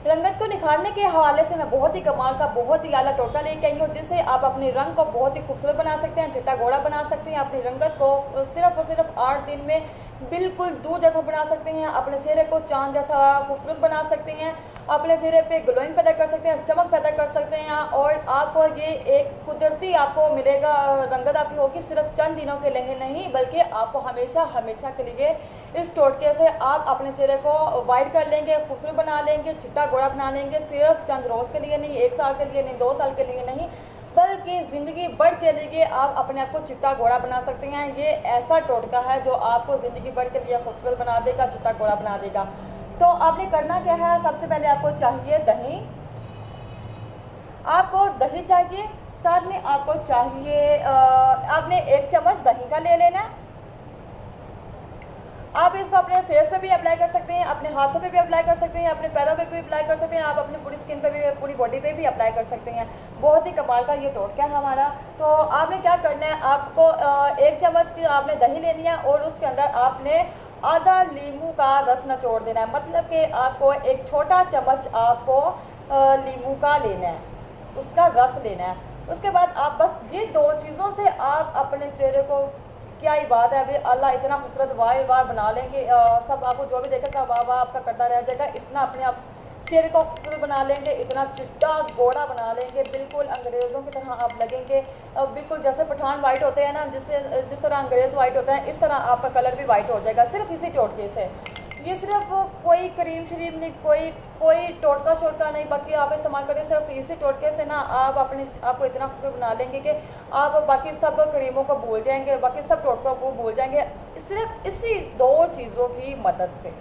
रंगत को निखारने के हवाले से मैं बहुत ही कमाल का, बहुत ही आला टोटका लेके आई हूँ, जिससे आप अपने रंग को बहुत ही खूबसूरत बना सकते हैं, चिट्टा घोड़ा बना सकते हैं। अपनी रंगत को सिर्फ और सिर्फ 8 दिन में बिल्कुल दूध जैसा बना सकते हैं। अपने चेहरे को चांद जैसा खूबसूरत बना सकते हैं। अपने चेहरे पे ग्लोइंग पैदा कर सकते हैं, चमक पैदा कर सकते हैं। और आपको ये एक कुदरती आपको मिलेगा, रंगत आपकी होगी सिर्फ चंद दिनों के लिए नहीं, बल्कि आपको हमेशा हमेशा के लिए इस टोटके से आप अपने चेहरे को वाइट कर लेंगे, खूबसूरत बना लेंगे, चिट्टा घोड़ा बना लेंगे। सिर्फ चंद रोज़ के लिए नहीं, 1 साल के लिए नहीं, 2 साल के लिए नहीं, बल्कि ज़िंदगी भर के लिए आप अपने आप को चिट्टा घोड़ा बना सकते हैं। ये ऐसा टोटका है जो आपको ज़िंदगी भर के लिए खूबसूरत बना देगा, चिट्टा घोड़ा बना देगा। तो आपने करना क्या है, सबसे पहले आपको चाहिए दही। आपको दही चाहिए, साथ में आपको चाहिए आपने 1 चम्मच दही का ले लेना। आप इसको अपने फेस पे भी अप्लाई कर सकते हैं, अपने हाथों पे भी अप्लाई कर सकते हैं, अपने पैरों पे भी अप्लाई कर सकते हैं, आप अपनी पूरी स्किन पे भी, पूरी बॉडी पे भी अप्लाई कर सकते हैं। बहुत ही कमाल का ये टोटका है हमारा। तो आपने क्या करना है, आपको 1 चम्मच की आपने दही लेनी है और उसके अंदर आपने आधा नींबू का रस निचोड़ देना है। मतलब कि आपको 1 छोटा चम्मच आपको नींबू का लेना है, उसका रस लेना है। उसके बाद आप बस ये 2 चीज़ों से आप अपने चेहरे को, क्या ही बात है, अभी अल्लाह इतना खूबसूरत वाह बना लेंगे, सब आपको जो भी देखेगा वाह वाह आपका करता रह जाएगा। इतना अपने आप चेहरे को खूबसूरत बना लेंगे, इतना चिट्टा घोड़ा बना लेंगे, बिल्कुल अंग्रेज़ों की तरह आप लगेंगे। बिल्कुल जैसे पठान वाइट होते हैं ना, जिस तरह अंग्रेज़ वाइट होते हैं, इस तरह आपका कलर भी वाइट हो जाएगा सिर्फ इसी टोटके से। ये सिर्फ कोई क्रीम श्रीम नहीं, कोई टोटका शोटका नहीं, बाकी आप इस्तेमाल करें सिर्फ इसी टोटके से ना, आप अपने आपको इतना खूबसूरत बना लेंगे कि आप बाकी सब क्रीमों को भूल जाएंगे, बाकी सब टोटकों को भूल जाएंगे, सिर्फ इसी 2 चीज़ों की मदद से।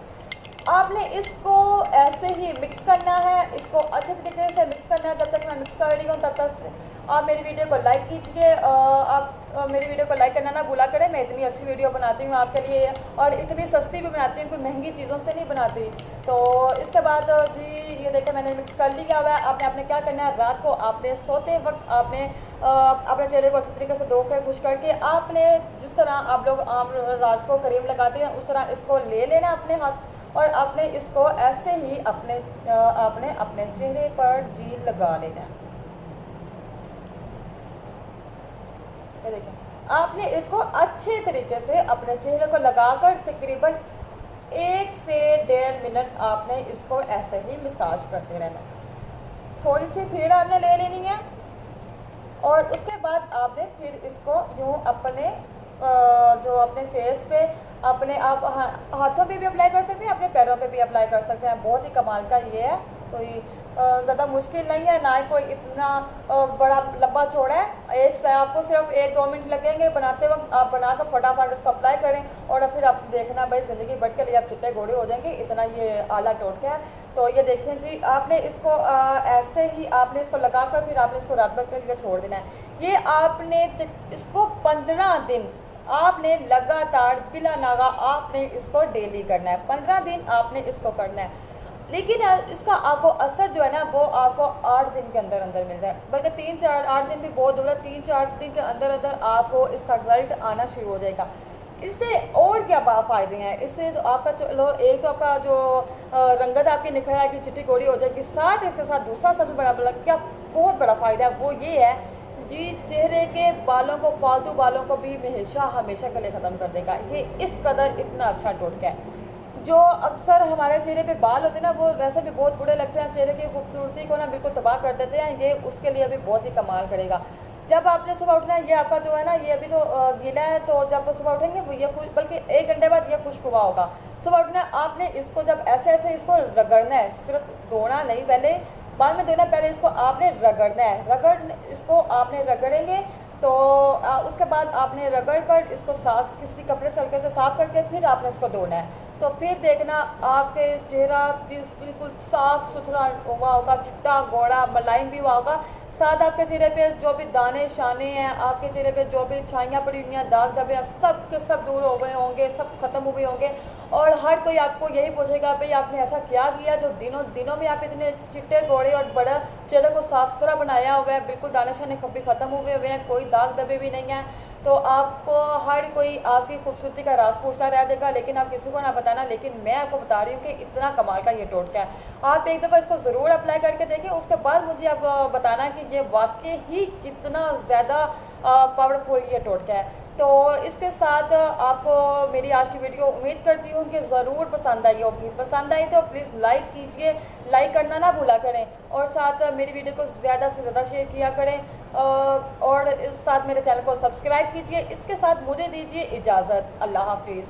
आपने इसको ऐसे ही मिक्स करना है, इसको अच्छे तरीके से मिक्स करना है। जब तक मैं मिक्स कर रही हूँ तब तक आप मेरी वीडियो को लाइक कीजिए। आप मेरी वीडियो को लाइक करना ना भूला करें। मैं इतनी अच्छी वीडियो बनाती हूँ आपके लिए, और इतनी सस्ती भी बनाती हूँ, कोई महंगी चीज़ों से नहीं बनाती। तो इसके बाद जी ये देखिए मैंने मिक्स कर लिया हुआ है। आपने क्या करना है, रात को आपने सोते वक्त आपने अपने चेहरे को अच्छे तरीके से धो कर खुश करके, आपने जिस तरह आप लोग रात को क्रीम लगाते हैं उस तरह इसको ले लेना अपने हाथ, और आपने इसको ऐसे ही आपने अपने चेहरे पर जी लगा लेना। ये देखिए आपने इसको अच्छे तरीके से अपने चेहरे को लगाकर तकरीबन 1 से 1.5 मिनट आपने इसको ऐसे ही मसाज करते रहना। थोड़ी सी फिर आपने ले लेनी है, और उसके बाद आपने फिर इसको यूँ अपने जो अपने फेस पे, अपने आप हाथों पे भी अप्लाई कर सकते हैं, अपने पैरों पे भी अप्लाई कर सकते हैं। बहुत ही कमाल का ये है, कोई ज़्यादा मुश्किल नहीं है, ना ही कोई इतना बड़ा लंबा चौड़ा है। एक से आपको सिर्फ 1-2 मिनट लगेंगे बनाते वक्त। आप बनाकर फटाफट इसको अप्लाई करें, और फिर आप देखना भाई ज़िंदगी भर के लिए आप चिट्टे घोड़े हो जाएंगे। इतना ये आला टोटका है। तो ये देखें जी, आपने इसको ऐसे ही आपने इसको लगाकर फिर आपने इसको रात भर के लिए छोड़ देना है। ये आपने इसको 15 दिन आपने लगातार बिला नागा आपने इसको डेली करना है। 15 दिन आपने इसको करना है, लेकिन इसका आपको असर जो है ना वो आपको 8 दिन के अंदर अंदर मिल जाए। बल्कि 3-4 दिन भी बहुत दूर है, 3-4 दिन के अंदर अंदर आपको इसका रिजल्ट आना शुरू हो जाएगा। इससे और क्या फ़ायदे हैं, इससे तो आपका चलो एक तो आपका जो रंगत आपकी निखर आएगी, चिट्टी गोरी हो जाएगी, साथ इसके साथ दूसरा सबसे बड़ा क्या बहुत बड़ा फ़ायदा है वो ये है जी, चेहरे के बालों को, फालतू बालों को भी हमेशा के लिए ख़त्म कर देगा। ये इस कदर इतना अच्छा टोटका है। जो अक्सर हमारे चेहरे पे बाल होते हैं ना, वो वैसे भी बहुत बुरे लगते हैं, चेहरे की खूबसूरती को ना बिल्कुल तबाह कर देते हैं। ये उसके लिए भी बहुत ही कमाल करेगा। जब आपने सुबह उठना है, ये आपका जो है ना ये अभी तो गीला है, तो जब सुबह उठेंगे वो ये बल्कि 1 घंटे बाद ये खुश्क हुआ होगा। सुबह उठना आपने इसको जब ऐसे ऐसे इसको रगड़ना है, सिर्फ धोना नहीं, पहले बाद में धोना, पहले इसको आपने रगड़ना है। इसको आपने रगड़ेंगे तो उसके बाद आपने रगड़ कर इसको साफ किसी कपड़े से हल्के से साफ करके फिर आपने इसको धोना है। तो फिर देखना आपके चेहरा बिल्कुल साफ़ सुथरा हुआ होगा, चिट्टा घोड़ा मुलायम भी हुआ होगा। साथ आपके चेहरे पे जो भी दाने शाने हैं, आपके चेहरे पे जो भी छाइयाँ पड़ी हुई हैं, दाग धब्बे हैं, सब के सब दूर हो गए होंगे, सब खत्म हुए होंगे। और हर कोई आपको यही पूछेगा भाई आपने ऐसा क्या किया जो दिनों में आप इतने चिट्टे घोड़े और बड़ा चेहरे को साफ़ सुथरा बनाया हुआ है, बिल्कुल दाने शाने भी ख़त्म हुए हुए हैं, कोई दाग धब्बे भी नहीं है। तो आपको हर कोई आपकी खूबसूरती का राज पूछता रह जाएगा, लेकिन आप किसी को ना बताना। लेकिन मैं आपको बता रही हूँ कि इतना कमाल का ये टोटका है, आप एक दफ़ा इसको ज़रूर अप्लाई करके देखें, उसके बाद मुझे आप बताना कि ये वाकई ही कितना ज़्यादा पावरफुल ये टोटका है। तो इसके साथ आपको मेरी आज की वीडियो उम्मीद करती हूँ कि ज़रूर पसंद आई होगी। पसंद आई तो प्लीज़ लाइक कीजिए, लाइक करना ना भूला करें, और साथ मेरी वीडियो को ज़्यादा से ज़्यादा शेयर किया करें, और इस साथ मेरे चैनल को सब्सक्राइब कीजिए। इसके साथ मुझे दीजिए इजाज़त। अल्लाह हाफिज़।